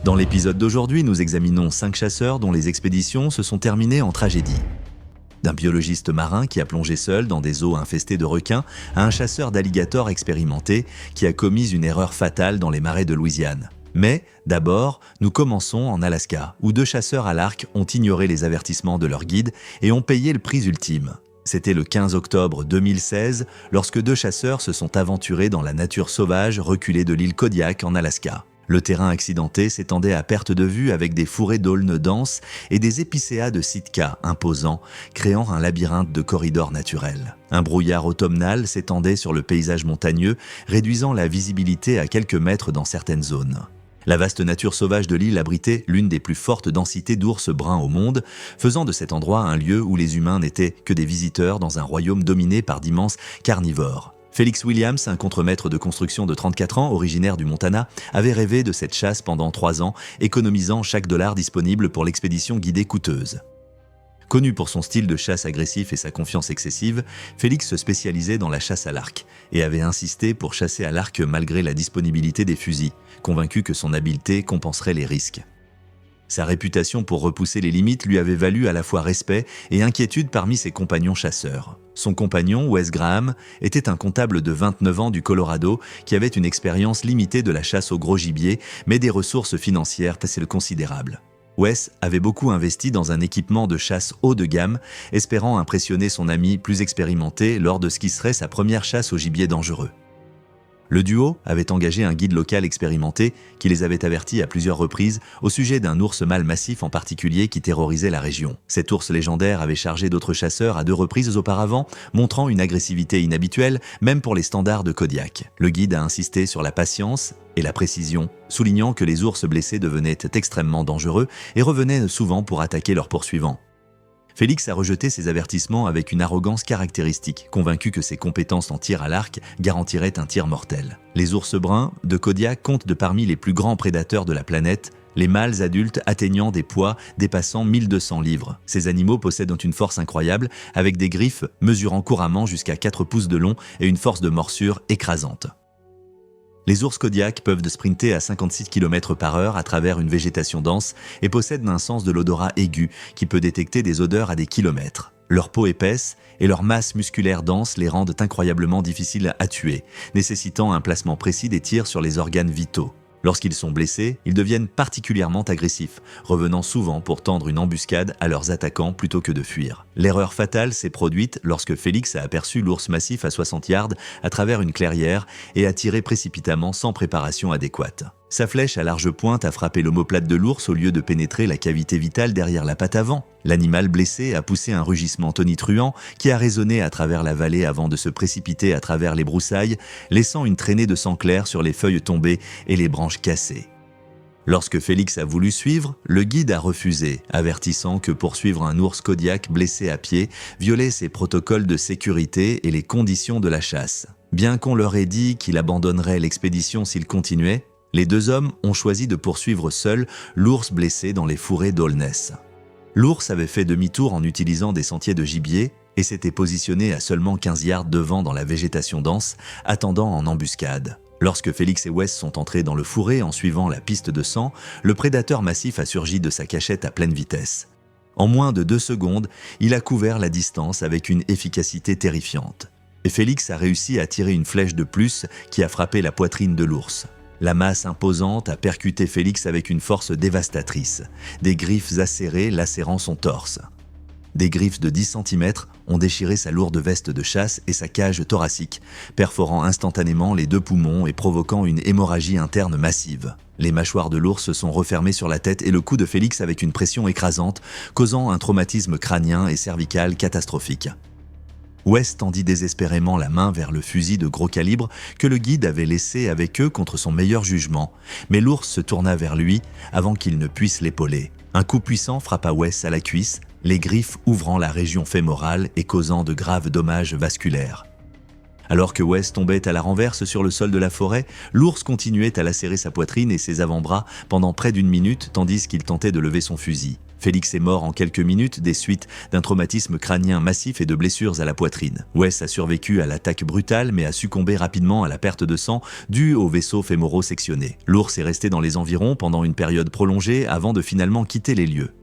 Dans l'épisode d'aujourd'hui, nous examinons 5 chasseurs dont les expéditions se sont terminées en tragédie. D'un biologiste marin qui a plongé seul dans des eaux infestées de requins à un chasseur d'alligators expérimenté qui a commis une erreur fatale dans les marais de Louisiane. Mais, d'abord, nous commençons en Alaska, où 2 chasseurs à l'arc ont ignoré les avertissements de leur guide et ont payé le prix ultime. C'était le 15 octobre 2016, lorsque 2 chasseurs se sont aventurés dans la nature sauvage reculée de l'île Kodiak en Alaska. Le terrain accidenté s'étendait à perte de vue avec des fourrés d'aulnes denses et des épicéas de Sitka imposants, créant un labyrinthe de corridors naturels. Un brouillard automnal s'étendait sur le paysage montagneux, réduisant la visibilité à quelques mètres dans certaines zones. La vaste nature sauvage de l'île abritait l'une des plus fortes densités d'ours bruns au monde, faisant de cet endroit un lieu où les humains n'étaient que des visiteurs dans un royaume dominé par d'immenses carnivores. Félix Williams, un contremaître de construction de 34 ans, originaire du Montana, avait rêvé de cette chasse pendant 3 ans, économisant chaque dollar disponible pour l'expédition guidée coûteuse. Connu pour son style de chasse agressif et sa confiance excessive, Félix se spécialisait dans la chasse à l'arc et avait insisté pour chasser à l'arc malgré la disponibilité des fusils, convaincu que son habileté compenserait les risques. Sa réputation pour repousser les limites lui avait valu à la fois respect et inquiétude parmi ses compagnons chasseurs. Son compagnon, Wes Graham, était un comptable de 29 ans du Colorado qui avait une expérience limitée de la chasse au gros gibier, mais des ressources financières assez considérables. Wes avait beaucoup investi dans un équipement de chasse haut de gamme, espérant impressionner son ami plus expérimenté lors de ce qui serait sa première chasse au gibier dangereux. Le duo avait engagé un guide local expérimenté qui les avait avertis à plusieurs reprises au sujet d'un ours mâle massif en particulier qui terrorisait la région. Cet ours légendaire avait chargé d'autres chasseurs à 2 reprises auparavant, montrant une agressivité inhabituelle même pour les standards de Kodiak. Le guide a insisté sur la patience et la précision, soulignant que les ours blessés devenaient extrêmement dangereux et revenaient souvent pour attaquer leurs poursuivants. Félix a rejeté ces avertissements avec une arrogance caractéristique, convaincu que ses compétences en tir à l'arc garantiraient un tir mortel. Les ours bruns de Kodiak comptent de parmi les plus grands prédateurs de la planète, les mâles adultes atteignant des poids dépassant 1200 livres. Ces animaux possèdent une force incroyable, avec des griffes mesurant couramment jusqu'à 4 pouces de long et une force de morsure écrasante. Les ours Kodiak peuvent sprinter à 56 km/h à travers une végétation dense et possèdent un sens de l'odorat aigu qui peut détecter des odeurs à des kilomètres. Leur peau épaisse et leur masse musculaire dense les rendent incroyablement difficiles à tuer, nécessitant un placement précis des tirs sur les organes vitaux. Lorsqu'ils sont blessés, ils deviennent particulièrement agressifs, revenant souvent pour tendre une embuscade à leurs attaquants plutôt que de fuir. L'erreur fatale s'est produite lorsque Félix a aperçu l'ours massif à 60 yards à travers une clairière et a tiré précipitamment sans préparation adéquate. Sa flèche à large pointe a frappé l'omoplate de l'ours au lieu de pénétrer la cavité vitale derrière la patte avant. L'animal blessé a poussé un rugissement tonitruant qui a résonné à travers la vallée avant de se précipiter à travers les broussailles, laissant une traînée de sang clair sur les feuilles tombées et les branches cassées. Lorsque Félix a voulu suivre, le guide a refusé, avertissant que poursuivre un ours Kodiak blessé à pied violait ses protocoles de sécurité et les conditions de la chasse. Bien qu'on leur ait dit qu'il abandonnerait l'expédition s'il continuait, les 2 hommes ont choisi de poursuivre seuls l'ours blessé dans les fourrés d'Aulnes. L'ours avait fait demi-tour en utilisant des sentiers de gibier et s'était positionné à seulement 15 yards devant dans la végétation dense, attendant en embuscade. Lorsque Félix et Wes sont entrés dans le fourré en suivant la piste de sang, le prédateur massif a surgi de sa cachette à pleine vitesse. En moins de 2 secondes, il a couvert la distance avec une efficacité terrifiante. Et Félix a réussi à tirer une flèche de plus qui a frappé la poitrine de l'ours. La masse imposante a percuté Félix avec une force dévastatrice, des griffes acérées lacérant son torse. Des griffes de 10 cm ont déchiré sa lourde veste de chasse et sa cage thoracique, perforant instantanément les 2 poumons et provoquant une hémorragie interne massive. Les mâchoires de l'ours se sont refermées sur la tête et le cou de Félix avec une pression écrasante, causant un traumatisme crânien et cervical catastrophique. Wes tendit désespérément la main vers le fusil de gros calibre que le guide avait laissé avec eux contre son meilleur jugement, mais l'ours se tourna vers lui avant qu'il ne puisse l'épauler. Un coup puissant frappa Wes à la cuisse, les griffes ouvrant la région fémorale et causant de graves dommages vasculaires. Alors que Wes tombait à la renverse sur le sol de la forêt, l'ours continuait à lacérer sa poitrine et ses avant-bras pendant près d'1 minute tandis qu'il tentait de lever son fusil. Félix est mort en quelques minutes des suites d'un traumatisme crânien massif et de blessures à la poitrine. Wes a survécu à l'attaque brutale mais a succombé rapidement à la perte de sang due aux vaisseaux fémoraux sectionnés. L'ours est resté dans les environs pendant une période prolongée avant de finalement quitter les lieux.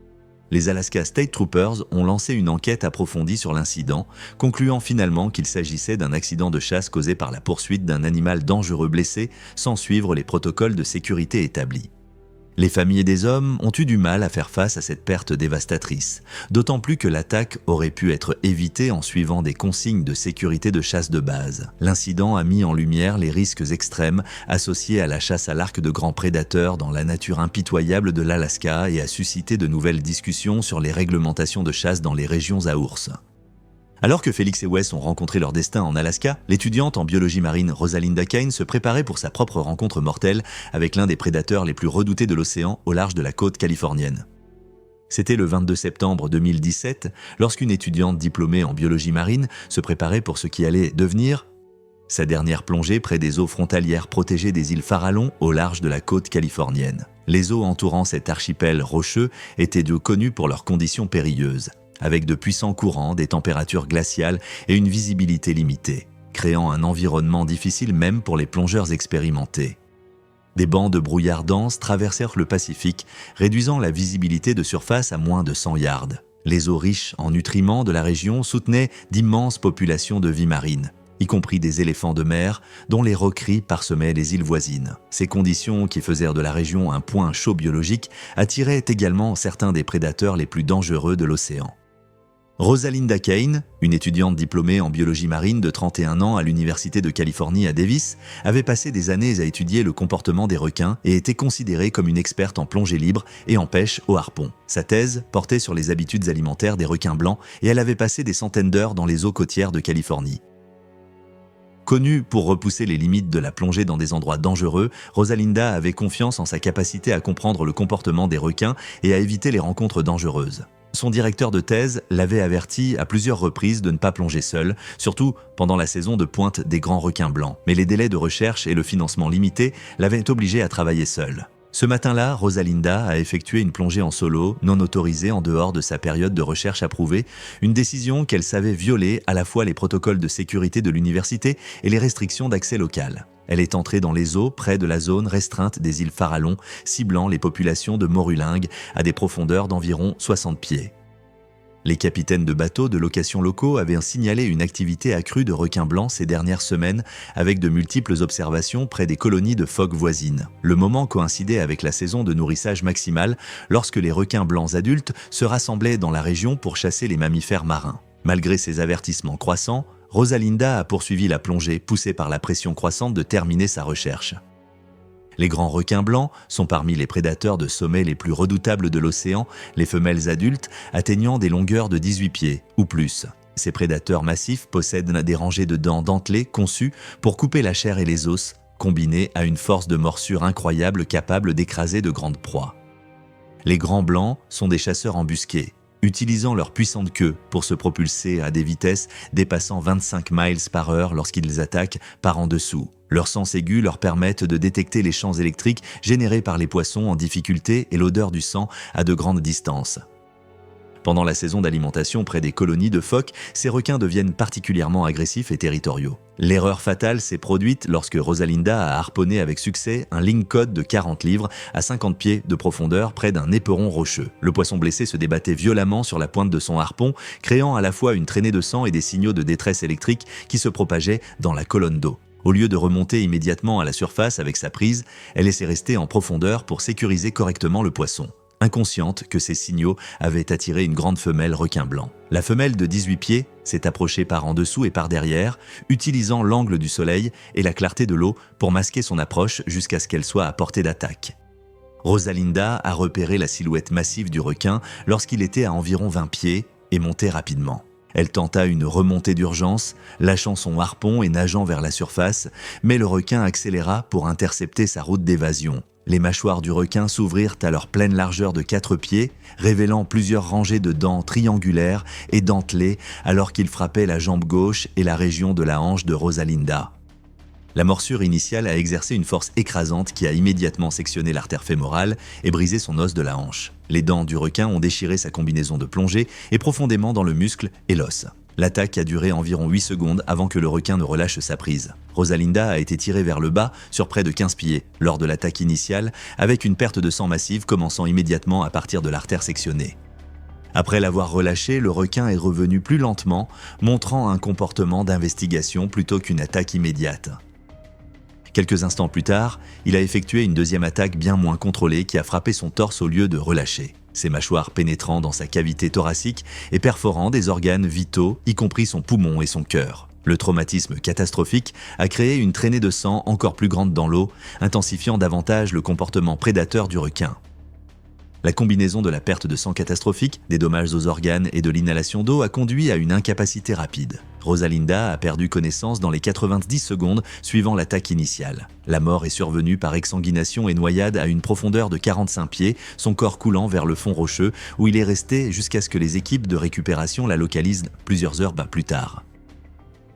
Les Alaska State Troopers ont lancé une enquête approfondie sur l'incident, concluant finalement qu'il s'agissait d'un accident de chasse causé par la poursuite d'un animal dangereux blessé sans suivre les protocoles de sécurité établis. Les familles des hommes ont eu du mal à faire face à cette perte dévastatrice, d'autant plus que l'attaque aurait pu être évitée en suivant des consignes de sécurité de chasse de base. L'incident a mis en lumière les risques extrêmes associés à la chasse à l'arc de grands prédateurs dans la nature impitoyable de l'Alaska et a suscité de nouvelles discussions sur les réglementations de chasse dans les régions à ours. Alors que Félix et Wes ont rencontré leur destin en Alaska, l'étudiante en biologie marine Rosalinda Kane se préparait pour sa propre rencontre mortelle avec l'un des prédateurs les plus redoutés de l'océan au large de la côte californienne. C'était le 22 septembre 2017, lorsqu'une étudiante diplômée en biologie marine se préparait pour ce qui allait devenir sa dernière plongée près des eaux frontalières protégées des îles Farallon au large de la côte californienne. Les eaux entourant cet archipel rocheux étaient connues pour leurs conditions périlleuses, avec de puissants courants, des températures glaciales et une visibilité limitée, créant un environnement difficile même pour les plongeurs expérimentés. Des bancs de brouillard dense traversèrent le Pacifique, réduisant la visibilité de surface à moins de 100 yards. Les eaux riches en nutriments de la région soutenaient d'immenses populations de vie marine, y compris des éléphants de mer, dont les roqueries parsemaient les îles voisines. Ces conditions, qui faisaient de la région un point chaud biologique, attiraient également certains des prédateurs les plus dangereux de l'océan. Rosalinda Kane, une étudiante diplômée en biologie marine de 31 ans à l'Université de Californie à Davis, avait passé des années à étudier le comportement des requins et était considérée comme une experte en plongée libre et en pêche au harpon. Sa thèse portait sur les habitudes alimentaires des requins blancs et elle avait passé des centaines d'heures dans les eaux côtières de Californie. Connue pour repousser les limites de la plongée dans des endroits dangereux, Rosalinda avait confiance en sa capacité à comprendre le comportement des requins et à éviter les rencontres dangereuses. Son directeur de thèse l'avait averti à plusieurs reprises de ne pas plonger seul, surtout pendant la saison de pointe des grands requins blancs. Mais les délais de recherche et le financement limité l'avaient obligé à travailler seul. Ce matin-là, Rosalinda a effectué une plongée en solo, non autorisée en dehors de sa période de recherche approuvée, une décision qu'elle savait violer à la fois les protocoles de sécurité de l'université et les restrictions d'accès local. Elle est entrée dans les eaux près de la zone restreinte des îles Farallon, ciblant les populations de morulingues à des profondeurs d'environ 60 pieds. Les capitaines de bateaux de location locaux avaient signalé une activité accrue de requins blancs ces dernières semaines, avec de multiples observations près des colonies de phoques voisines. Le moment coïncidait avec la saison de nourrissage maximale, lorsque les requins blancs adultes se rassemblaient dans la région pour chasser les mammifères marins. Malgré ces avertissements croissants, Rosalinda a poursuivi la plongée, poussée par la pression croissante de terminer sa recherche. Les grands requins blancs sont parmi les prédateurs de sommet les plus redoutables de l'océan, les femelles adultes atteignant des longueurs de 18 pieds ou plus. Ces prédateurs massifs possèdent des rangées de dents dentelées conçues pour couper la chair et les os, combinées à une force de morsure incroyable capable d'écraser de grandes proies. Les grands blancs sont des chasseurs embusqués, utilisant leur puissante queue pour se propulser à des vitesses dépassant 25 miles par heure lorsqu'ils attaquent par en dessous. Leurs sens aigus leur permettent de détecter les champs électriques générés par les poissons en difficulté et l'odeur du sang à de grandes distances. Pendant la saison d'alimentation près des colonies de phoques, ces requins deviennent particulièrement agressifs et territoriaux. L'erreur fatale s'est produite lorsque Rosalinda a harponné avec succès un lingcod de 40 livres à 50 pieds de profondeur près d'un éperon rocheux. Le poisson blessé se débattait violemment sur la pointe de son harpon, créant à la fois une traînée de sang et des signaux de détresse électrique qui se propageaient dans la colonne d'eau. Au lieu de remonter immédiatement à la surface avec sa prise, elle laissait rester en profondeur pour sécuriser correctement le poisson, inconsciente que ces signaux avaient attiré une grande femelle requin blanc. La femelle de 18 pieds s'est approchée par en dessous et par derrière, utilisant l'angle du soleil et la clarté de l'eau pour masquer son approche jusqu'à ce qu'elle soit à portée d'attaque. Rosalinda a repéré la silhouette massive du requin lorsqu'il était à environ 20 pieds et montait rapidement. Elle tenta une remontée d'urgence, lâchant son harpon et nageant vers la surface, mais le requin accéléra pour intercepter sa route d'évasion. Les mâchoires du requin s'ouvrirent à leur pleine largeur de 4 pieds, révélant plusieurs rangées de dents triangulaires et dentelées alors qu'il frappait la jambe gauche et la région de la hanche de Rosalinda. La morsure initiale a exercé une force écrasante qui a immédiatement sectionné l'artère fémorale et brisé son os de la hanche. Les dents du requin ont déchiré sa combinaison de plongée et profondément dans le muscle et l'os. L'attaque a duré environ 8 secondes avant que le requin ne relâche sa prise. Rosalinda a été tirée vers le bas sur près de 15 pieds lors de l'attaque initiale, avec une perte de sang massive commençant immédiatement à partir de l'artère sectionnée. Après l'avoir relâché, le requin est revenu plus lentement, montrant un comportement d'investigation plutôt qu'une attaque immédiate. Quelques instants plus tard, il a effectué une deuxième attaque bien moins contrôlée qui a frappé son torse au lieu de relâcher. Ses mâchoires pénétrant dans sa cavité thoracique et perforant des organes vitaux, y compris son poumon et son cœur. Le traumatisme catastrophique a créé une traînée de sang encore plus grande dans l'eau, intensifiant davantage le comportement prédateur du requin. La combinaison de la perte de sang catastrophique, des dommages aux organes et de l'inhalation d'eau a conduit à une incapacité rapide. Rosalinda a perdu connaissance dans les 90 secondes suivant l'attaque initiale. La mort est survenue par exsanguination et noyade à une profondeur de 45 pieds, son corps coulant vers le fond rocheux où il est resté jusqu'à ce que les équipes de récupération la localisent plusieurs heures plus tard.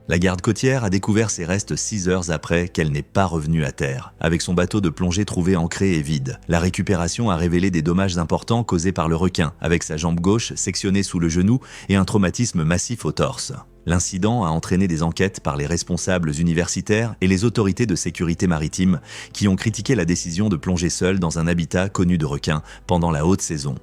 La garde côtière a découvert ses restes 6 heures après qu'elle n'est pas revenue à terre, avec son bateau de plongée trouvé ancré et vide. La récupération a révélé des dommages importants causés par le requin, avec sa jambe gauche sectionnée sous le genou et un traumatisme massif au torse. L'incident a entraîné des enquêtes par les responsables universitaires et les autorités de sécurité maritime, qui ont critiqué la décision de plonger seul dans un habitat connu de requins pendant la haute saison.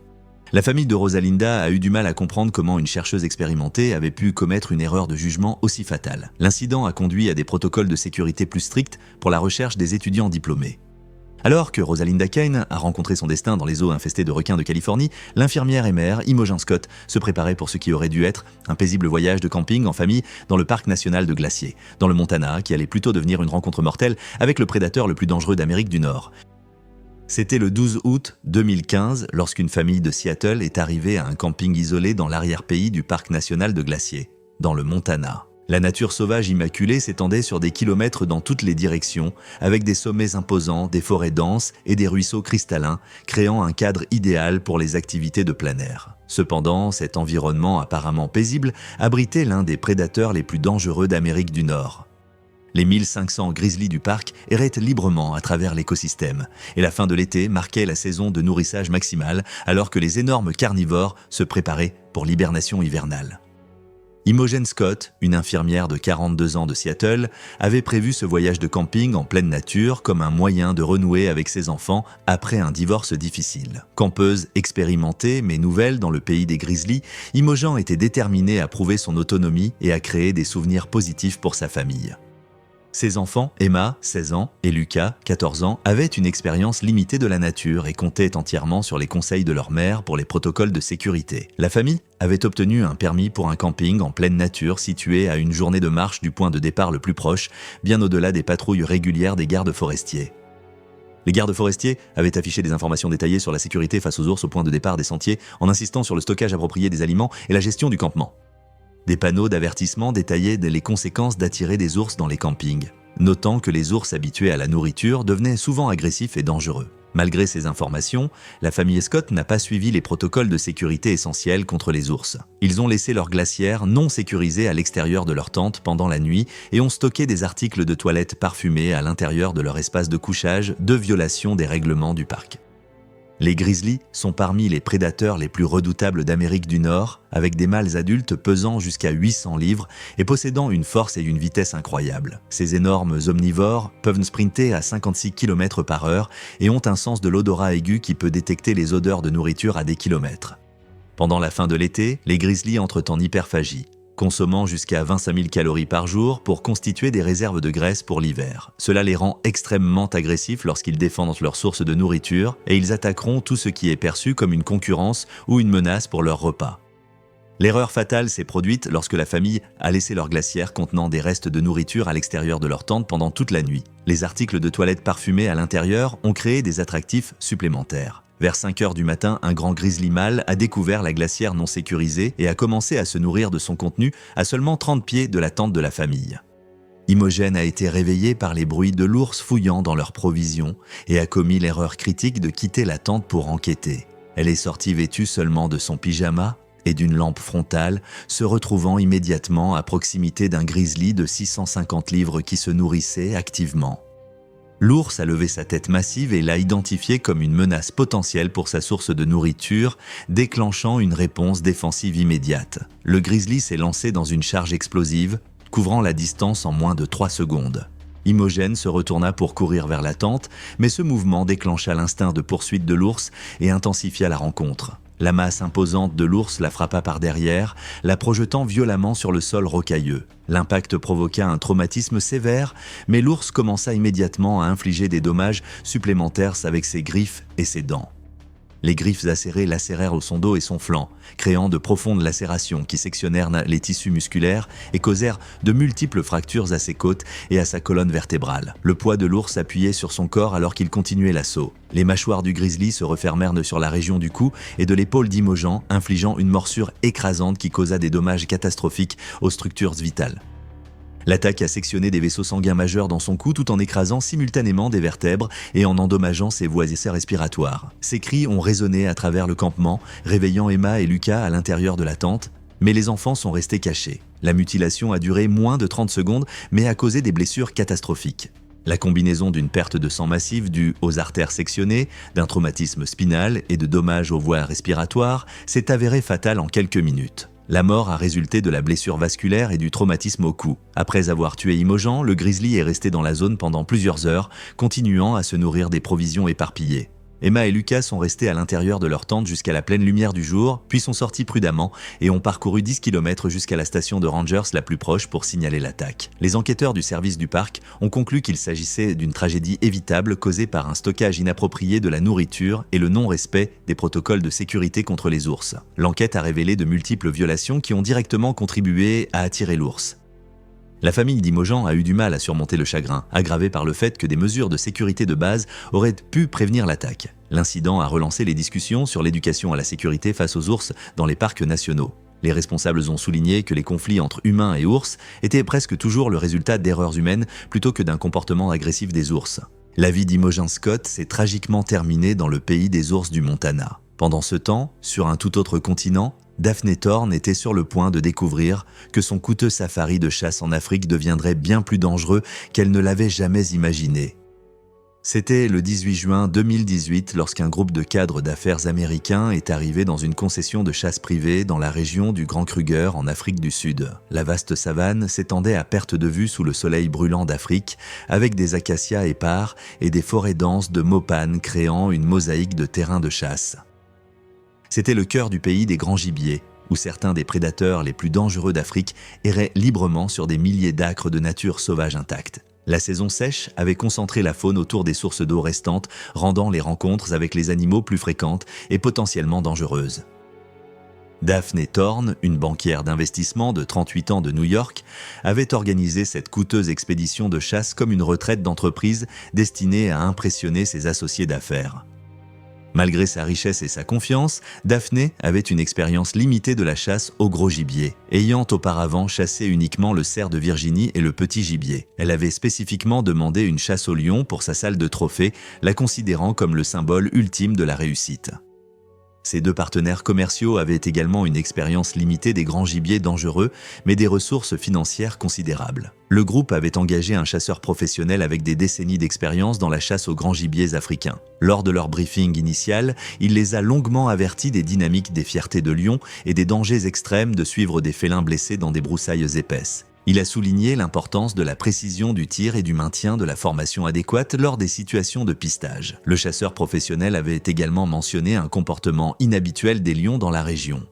La famille de Rosalinda a eu du mal à comprendre comment une chercheuse expérimentée avait pu commettre une erreur de jugement aussi fatale. L'incident a conduit à des protocoles de sécurité plus stricts pour la recherche des étudiants diplômés. Alors que Rosalinda Kane a rencontré son destin dans les eaux infestées de requins de Californie, l'infirmière et mère Imogen Scott se préparait pour ce qui aurait dû être un paisible voyage de camping en famille dans le parc national de Glacier, dans le Montana, qui allait plutôt devenir une rencontre mortelle avec le prédateur le plus dangereux d'Amérique du Nord. C'était le 12 août 2015 lorsqu'une famille de Seattle est arrivée à un camping isolé dans l'arrière-pays du parc national de Glacier, dans le Montana. La nature sauvage immaculée s'étendait sur des kilomètres dans toutes les directions, avec des sommets imposants, des forêts denses et des ruisseaux cristallins, créant un cadre idéal pour les activités de plein air. Cependant, cet environnement apparemment paisible abritait l'un des prédateurs les plus dangereux d'Amérique du Nord. Les 1500 grizzlies du parc erraient librement à travers l'écosystème, et la fin de l'été marquait la saison de nourrissage maximale alors que les énormes carnivores se préparaient pour l'hibernation hivernale. Imogen Scott, une infirmière de 42 ans de Seattle, avait prévu ce voyage de camping en pleine nature comme un moyen de renouer avec ses enfants après un divorce difficile. Campeuse expérimentée mais nouvelle dans le pays des grizzlies, Imogen était déterminée à prouver son autonomie et à créer des souvenirs positifs pour sa famille. Ses enfants, Emma, 16 ans, et Lucas, 14 ans, avaient une expérience limitée de la nature et comptaient entièrement sur les conseils de leur mère pour les protocoles de sécurité. La famille avait obtenu un permis pour un camping en pleine nature situé à une journée de marche du point de départ le plus proche, bien au-delà des patrouilles régulières des gardes forestiers. Les gardes forestiers avaient affiché des informations détaillées sur la sécurité face aux ours au point de départ des sentiers en insistant sur le stockage approprié des aliments et la gestion du campement. Des panneaux d'avertissement détaillaient les conséquences d'attirer des ours dans les campings, notant que les ours habitués à la nourriture devenaient souvent agressifs et dangereux. Malgré ces informations, la famille Scott n'a pas suivi les protocoles de sécurité essentiels contre les ours. Ils ont laissé leur glacière non sécurisée à l'extérieur de leur tente pendant la nuit et ont stocké des articles de toilette parfumés à l'intérieur de leur espace de couchage de violation des règlements du parc. Les grizzlies sont parmi les prédateurs les plus redoutables d'Amérique du Nord, avec des mâles adultes pesant jusqu'à 800 livres et possédant une force et une vitesse incroyables. Ces énormes omnivores peuvent sprinter à 56 km/h et ont un sens de l'odorat aigu qui peut détecter les odeurs de nourriture à des kilomètres. Pendant la fin de l'été, les grizzlies entrent en hyperphagie, consommant jusqu'à 25 000 calories par jour pour constituer des réserves de graisse pour l'hiver. Cela les rend extrêmement agressifs lorsqu'ils défendent leur source de nourriture et ils attaqueront tout ce qui est perçu comme une concurrence ou une menace pour leur repas. L'erreur fatale s'est produite lorsque la famille a laissé leur glacière contenant des restes de nourriture à l'extérieur de leur tente pendant toute la nuit. Les articles de toilette parfumés à l'intérieur ont créé des attractifs supplémentaires. Vers 5 heures du matin, un grand grizzly mâle a découvert la glacière non sécurisée et a commencé à se nourrir de son contenu à seulement 30 pieds de la tente de la famille. Imogen a été réveillée par les bruits de l'ours fouillant dans leurs provisions et a commis l'erreur critique de quitter la tente pour enquêter. Elle est sortie vêtue seulement de son pyjama et d'une lampe frontale, se retrouvant immédiatement à proximité d'un grizzly de 650 livres qui se nourrissait activement. L'ours a levé sa tête massive et l'a identifié comme une menace potentielle pour sa source de nourriture, déclenchant une réponse défensive immédiate. Le grizzly s'est lancé dans une charge explosive, couvrant la distance en moins de 3 secondes. Imogen se retourna pour courir vers la tente, mais ce mouvement déclencha l'instinct de poursuite de l'ours et intensifia la rencontre. La masse imposante de l'ours la frappa par derrière, la projetant violemment sur le sol rocailleux. L'impact provoqua un traumatisme sévère, mais l'ours commença immédiatement à infliger des dommages supplémentaires avec ses griffes et ses dents. Les griffes acérées lacérèrent son dos et son flanc, créant de profondes lacérations qui sectionnèrent les tissus musculaires et causèrent de multiples fractures à ses côtes et à sa colonne vertébrale. Le poids de l'ours appuyait sur son corps alors qu'il continuait l'assaut. Les mâchoires du grizzly se refermèrent sur la région du cou et de l'épaule d'Imogen, infligeant une morsure écrasante qui causa des dommages catastrophiques aux structures vitales. L'attaque a sectionné des vaisseaux sanguins majeurs dans son cou tout en écrasant simultanément des vertèbres et en endommageant ses voies et ses respiratoires. Ses cris ont résonné à travers le campement, réveillant Emma et Lucas à l'intérieur de la tente, mais les enfants sont restés cachés. La mutilation a duré moins de 30 secondes, mais a causé des blessures catastrophiques. La combinaison d'une perte de sang massive due aux artères sectionnées, d'un traumatisme spinal et de dommages aux voies respiratoires s'est avérée fatale en quelques minutes. La mort a résulté de la blessure vasculaire et du traumatisme au cou. Après avoir tué Imogen, le grizzly est resté dans la zone pendant plusieurs heures, continuant à se nourrir des provisions éparpillées. Emma et Lucas sont restés à l'intérieur de leur tente jusqu'à la pleine lumière du jour, puis sont sortis prudemment et ont parcouru 10 km jusqu'à la station de rangers la plus proche pour signaler l'attaque. Les enquêteurs du service du parc ont conclu qu'il s'agissait d'une tragédie évitable causée par un stockage inapproprié de la nourriture et le non-respect des protocoles de sécurité contre les ours. L'enquête a révélé de multiples violations qui ont directement contribué à attirer l'ours. La famille d'Imogen a eu du mal à surmonter le chagrin, aggravé par le fait que des mesures de sécurité de base auraient pu prévenir l'attaque. L'incident a relancé les discussions sur l'éducation à la sécurité face aux ours dans les parcs nationaux. Les responsables ont souligné que les conflits entre humains et ours étaient presque toujours le résultat d'erreurs humaines plutôt que d'un comportement agressif des ours. La vie d'Imogen Scott s'est tragiquement terminée dans le pays des ours du Montana. Pendant ce temps, sur un tout autre continent, Daphne Thorne était sur le point de découvrir que son coûteux safari de chasse en Afrique deviendrait bien plus dangereux qu'elle ne l'avait jamais imaginé. C'était le 18 juin 2018 lorsqu'un groupe de cadres d'affaires américains est arrivé dans une concession de chasse privée dans la région du Grand Kruger en Afrique du Sud. La vaste savane s'étendait à perte de vue sous le soleil brûlant d'Afrique, avec des acacias épars et des forêts denses de mopanes créant une mosaïque de terrains de chasse. C'était le cœur du pays des grands gibiers, où certains des prédateurs les plus dangereux d'Afrique erraient librement sur des milliers d'acres de nature sauvage intacte. La saison sèche avait concentré la faune autour des sources d'eau restantes, rendant les rencontres avec les animaux plus fréquentes et potentiellement dangereuses. Daphne Thorne, une banquière d'investissement de 38 ans de New York, avait organisé cette coûteuse expédition de chasse comme une retraite d'entreprise destinée à impressionner ses associés d'affaires. Malgré sa richesse et sa confiance, Daphne avait une expérience limitée de la chasse au gros gibier, ayant auparavant chassé uniquement le cerf de Virginie et le petit gibier. Elle avait spécifiquement demandé une chasse au lion pour sa salle de trophées, la considérant comme le symbole ultime de la réussite. Ces deux partenaires commerciaux avaient également une expérience limitée des grands gibiers dangereux, mais des ressources financières considérables. Le groupe avait engagé un chasseur professionnel avec des décennies d'expérience dans la chasse aux grands gibiers africains. Lors de leur briefing initial, il les a longuement avertis des dynamiques des fiertés de lion et des dangers extrêmes de suivre des félins blessés dans des broussailles épaisses. Il a souligné l'importance de la précision du tir et du maintien de la formation adéquate lors des situations de pistage. Le chasseur professionnel avait également mentionné un comportement inhabituel des lions dans la région.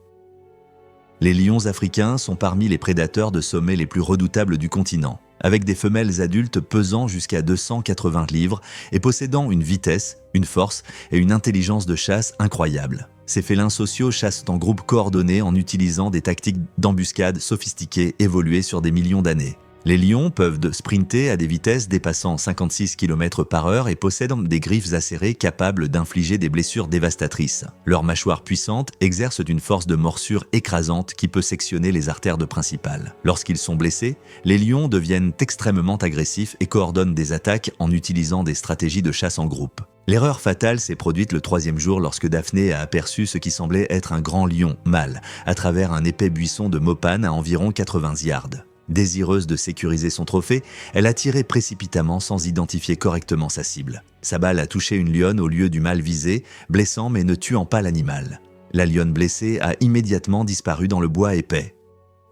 Les lions africains sont parmi les prédateurs de sommet les plus redoutables du continent, avec des femelles adultes pesant jusqu'à 280 livres et possédant une vitesse, une force et une intelligence de chasse incroyables. Ces félins sociaux chassent en groupe coordonné en utilisant des tactiques d'embuscade sophistiquées évoluées sur des millions d'années. Les lions peuvent sprinter à des vitesses dépassant 56 km/h et possèdent des griffes acérées capables d'infliger des blessures dévastatrices. Leur mâchoire puissante exerce une force de morsure écrasante qui peut sectionner les artères principales. Lorsqu'ils sont blessés, les lions deviennent extrêmement agressifs et coordonnent des attaques en utilisant des stratégies de chasse en groupe. L'erreur fatale s'est produite le 3e jour lorsque Daphné a aperçu ce qui semblait être un grand lion mâle à travers un épais buisson de mopane à environ 80 yards. Désireuse de sécuriser son trophée, elle a tiré précipitamment sans identifier correctement sa cible. Sa balle a touché une lionne au lieu du mâle visé, blessant mais ne tuant pas l'animal. La lionne blessée a immédiatement disparu dans le bois épais.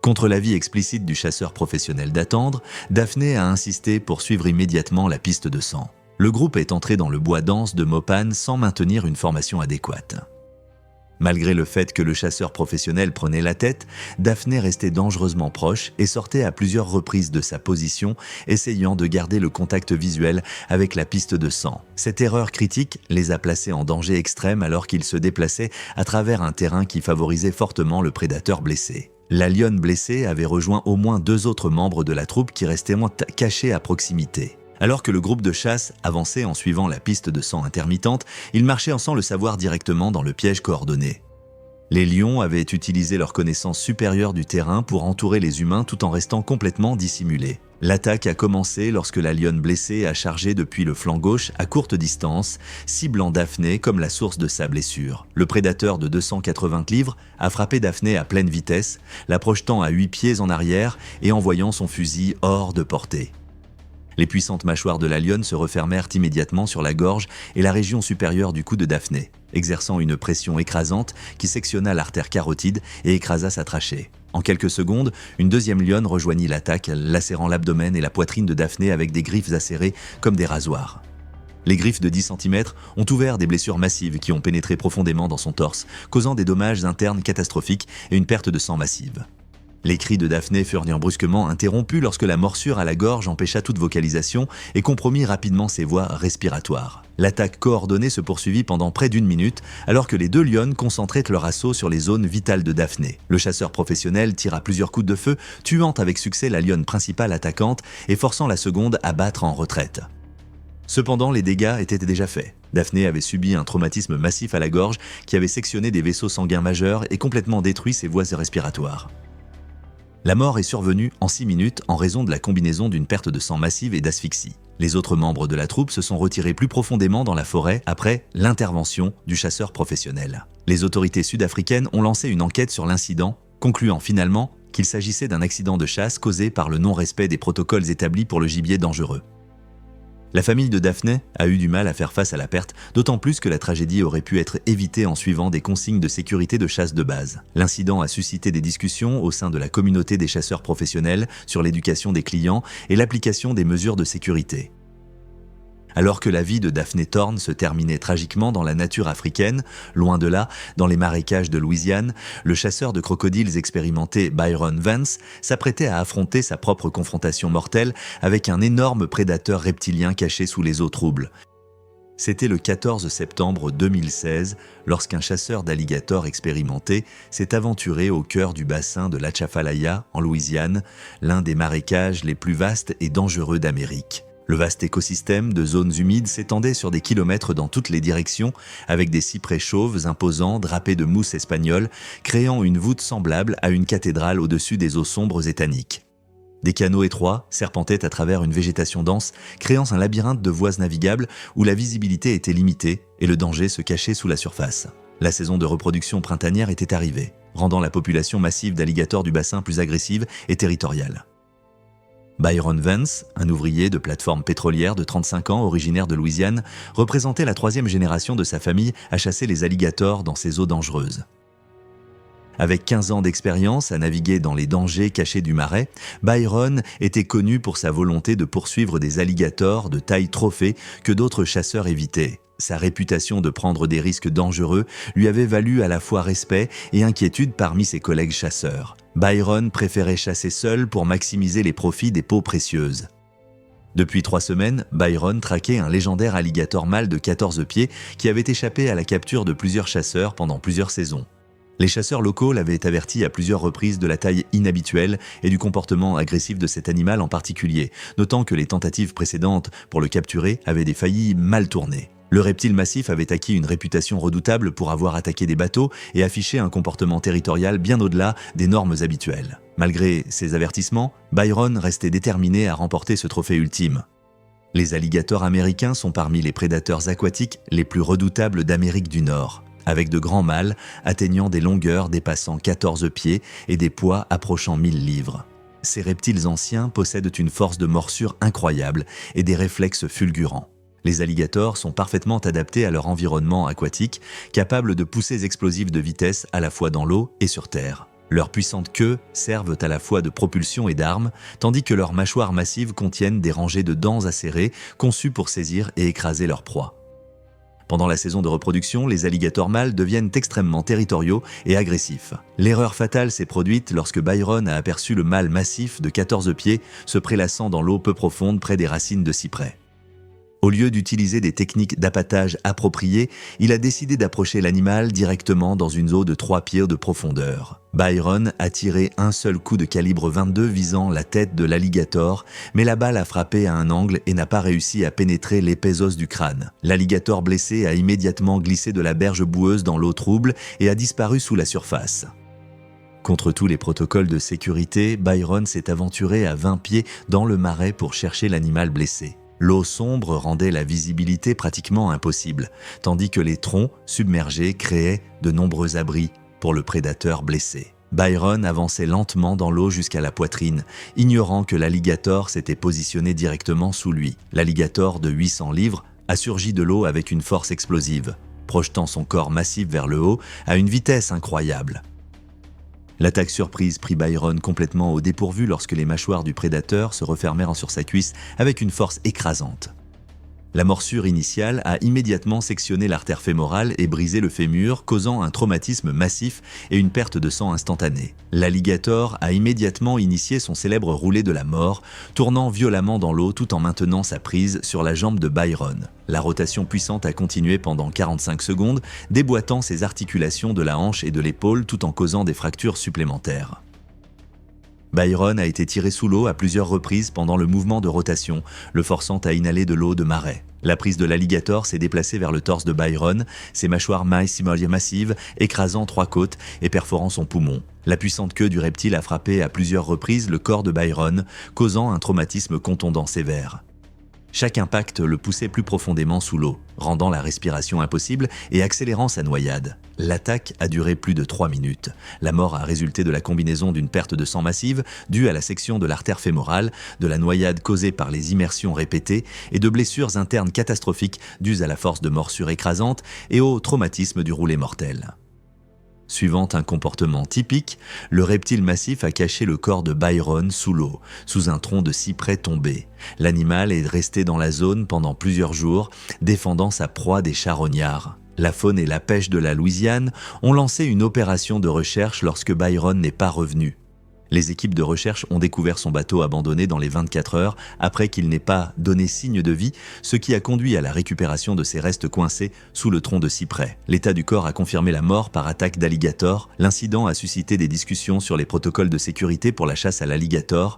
Contre l'avis explicite du chasseur professionnel d'attendre, Daphné a insisté pour suivre immédiatement la piste de sang. Le groupe est entré dans le bois dense de mopane sans maintenir une formation adéquate. Malgré le fait que le chasseur professionnel prenait la tête, Daphné restait dangereusement proche et sortait à plusieurs reprises de sa position, essayant de garder le contact visuel avec la piste de sang. Cette erreur critique les a placés en danger extrême alors qu'ils se déplaçaient à travers un terrain qui favorisait fortement le prédateur blessé. La lionne blessée avait rejoint au moins 2 autres membres de la troupe qui restaient cachés à proximité. Alors que le groupe de chasse avançait en suivant la piste de sang intermittente, ils marchaient sans le savoir directement dans le piège coordonné. Les lions avaient utilisé leur connaissance supérieure du terrain pour entourer les humains tout en restant complètement dissimulés. L'attaque a commencé lorsque la lionne blessée a chargé depuis le flanc gauche à courte distance, ciblant Daphné comme la source de sa blessure. Le prédateur de 280 livres a frappé Daphné à pleine vitesse, la projetant à 8 pieds en arrière et envoyant son fusil hors de portée. Les puissantes mâchoires de la lionne se refermèrent immédiatement sur la gorge et la région supérieure du cou de Daphné, exerçant une pression écrasante qui sectionna l'artère carotide et écrasa sa trachée. En quelques secondes, une deuxième lionne rejoignit l'attaque, lacérant l'abdomen et la poitrine de Daphné avec des griffes acérées comme des rasoirs. Les griffes de 10 cm ont ouvert des blessures massives qui ont pénétré profondément dans son torse, causant des dommages internes catastrophiques et une perte de sang massive. Les cris de Daphné furent brusquement interrompus lorsque la morsure à la gorge empêcha toute vocalisation et compromit rapidement ses voies respiratoires. L'attaque coordonnée se poursuivit pendant près d'1 minute alors que les 2 lionnes concentraient leur assaut sur les zones vitales de Daphné. Le chasseur professionnel tira plusieurs coups de feu, tuant avec succès la lionne principale attaquante et forçant la seconde à battre en retraite. Cependant, les dégâts étaient déjà faits. Daphné avait subi un traumatisme massif à la gorge qui avait sectionné des vaisseaux sanguins majeurs et complètement détruit ses voies respiratoires. La mort est survenue en 6 minutes en raison de la combinaison d'une perte de sang massive et d'asphyxie. Les autres membres de la troupe se sont retirés plus profondément dans la forêt après l'intervention du chasseur professionnel. Les autorités sud-africaines ont lancé une enquête sur l'incident, concluant finalement qu'il s'agissait d'un accident de chasse causé par le non-respect des protocoles établis pour le gibier dangereux. La famille de Daphné a eu du mal à faire face à la perte, d'autant plus que la tragédie aurait pu être évitée en suivant des consignes de sécurité de chasse de base. L'incident a suscité des discussions au sein de la communauté des chasseurs professionnels sur l'éducation des clients et l'application des mesures de sécurité. Alors que la vie de Daphné Thorne se terminait tragiquement dans la nature africaine, loin de là, dans les marécages de Louisiane, le chasseur de crocodiles expérimenté Byron Vance s'apprêtait à affronter sa propre confrontation mortelle avec un énorme prédateur reptilien caché sous les eaux troubles. C'était le 14 septembre 2016, lorsqu'un chasseur d'alligators expérimenté s'est aventuré au cœur du bassin de l'Atchafalaya, en Louisiane, l'un des marécages les plus vastes et dangereux d'Amérique. Le vaste écosystème de zones humides s'étendait sur des kilomètres dans toutes les directions, avec des cyprès chauves imposants drapés de mousse espagnole, créant une voûte semblable à une cathédrale au-dessus des eaux sombres et tanniques. Des canaux étroits serpentaient à travers une végétation dense, créant un labyrinthe de voies navigables où la visibilité était limitée et le danger se cachait sous la surface. La saison de reproduction printanière était arrivée, rendant la population massive d'alligators du bassin plus agressive et territoriale. Byron Vance, un ouvrier de plateforme pétrolière de 35 ans originaire de Louisiane, représentait la 3e génération de sa famille à chasser les alligators dans ces eaux dangereuses. Avec 15 ans d'expérience à naviguer dans les dangers cachés du marais, Byron était connu pour sa volonté de poursuivre des alligators de taille trophée que d'autres chasseurs évitaient. Sa réputation de prendre des risques dangereux lui avait valu à la fois respect et inquiétude parmi ses collègues chasseurs. Byron préférait chasser seul pour maximiser les profits des peaux précieuses. Depuis 3 semaines, Byron traquait un légendaire alligator mâle de 14 pieds qui avait échappé à la capture de plusieurs chasseurs pendant plusieurs saisons. Les chasseurs locaux l'avaient averti à plusieurs reprises de la taille inhabituelle et du comportement agressif de cet animal en particulier, notant que les tentatives précédentes pour le capturer avaient failli mal tourner. Le reptile massif avait acquis une réputation redoutable pour avoir attaqué des bateaux et affiché un comportement territorial bien au-delà des normes habituelles. Malgré ces avertissements, Byron restait déterminé à remporter ce trophée ultime. Les alligators américains sont parmi les prédateurs aquatiques les plus redoutables d'Amérique du Nord, avec de grands mâles atteignant des longueurs dépassant 14 pieds et des poids approchant 1000 livres. Ces reptiles anciens possèdent une force de morsure incroyable et des réflexes fulgurants. Les alligators sont parfaitement adaptés à leur environnement aquatique, capables de poussées explosives de vitesse à la fois dans l'eau et sur terre. Leurs puissantes queues servent à la fois de propulsion et d'armes, tandis que leurs mâchoires massives contiennent des rangées de dents acérées conçues pour saisir et écraser leur proie. Pendant la saison de reproduction, les alligators mâles deviennent extrêmement territoriaux et agressifs. L'erreur fatale s'est produite lorsque Byron a aperçu le mâle massif de 14 pieds se prélassant dans l'eau peu profonde près des racines de cyprès. Au lieu d'utiliser des techniques d'appâtage appropriées, il a décidé d'approcher l'animal directement dans une eau de 3 pieds de profondeur. Byron a tiré un seul coup de calibre 22 visant la tête de l'alligator, mais la balle a frappé à un angle et n'a pas réussi à pénétrer l'épais os du crâne. L'alligator blessé a immédiatement glissé de la berge boueuse dans l'eau trouble et a disparu sous la surface. Contre tous les protocoles de sécurité, Byron s'est aventuré à 20 pieds dans le marais pour chercher l'animal blessé. L'eau sombre rendait la visibilité pratiquement impossible, tandis que les troncs submergés créaient de nombreux abris pour le prédateur blessé. Byron avançait lentement dans l'eau jusqu'à la poitrine, ignorant que l'alligator s'était positionné directement sous lui. L'alligator de 800 livres a surgi de l'eau avec une force explosive, projetant son corps massif vers le haut à une vitesse incroyable. L'attaque surprise prit Byron complètement au dépourvu lorsque les mâchoires du prédateur se refermèrent sur sa cuisse avec une force écrasante. La morsure initiale a immédiatement sectionné l'artère fémorale et brisé le fémur, causant un traumatisme massif et une perte de sang instantanée. L'alligator a immédiatement initié son célèbre roulé de la mort, tournant violemment dans l'eau tout en maintenant sa prise sur la jambe de Byron. La rotation puissante a continué pendant 45 secondes, déboîtant ses articulations de la hanche et de l'épaule tout en causant des fractures supplémentaires. Byron a été tiré sous l'eau à plusieurs reprises pendant le mouvement de rotation, le forçant à inhaler de l'eau de marais. La prise de l'alligator s'est déplacée vers le torse de Byron, ses mâchoires massives écrasant 3 côtes et perforant son poumon. La puissante queue du reptile a frappé à plusieurs reprises le corps de Byron, causant un traumatisme contondant sévère. Chaque impact le poussait plus profondément sous l'eau, rendant la respiration impossible et accélérant sa noyade. L'attaque a duré plus de 3 minutes. La mort a résulté de la combinaison d'une perte de sang massive due à la section de l'artère fémorale, de la noyade causée par les immersions répétées et de blessures internes catastrophiques dues à la force de morsure écrasante et au traumatisme du roulé mortel. Suivant un comportement typique, le reptile massif a caché le corps de Byron sous l'eau, sous un tronc de cyprès tombé. L'animal est resté dans la zone pendant plusieurs jours, défendant sa proie des charognards. La faune et la pêche de la Louisiane ont lancé une opération de recherche lorsque Byron n'est pas revenu. Les équipes de recherche ont découvert son bateau abandonné dans les 24 heures après qu'il n'ait pas donné signe de vie, ce qui a conduit à la récupération de ses restes coincés sous le tronc de cyprès. L'état du corps a confirmé la mort par attaque d'alligator. L'incident a suscité des discussions sur les protocoles de sécurité pour la chasse à l'alligator.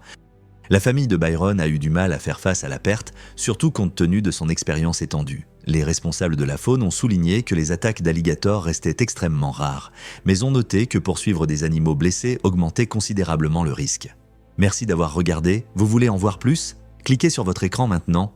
La famille de Byron a eu du mal à faire face à la perte, surtout compte tenu de son expérience étendue. Les responsables de la faune ont souligné que les attaques d'alligators restaient extrêmement rares, mais ont noté que poursuivre des animaux blessés augmentait considérablement le risque. Merci d'avoir regardé, vous voulez en voir plus ? Cliquez sur votre écran maintenant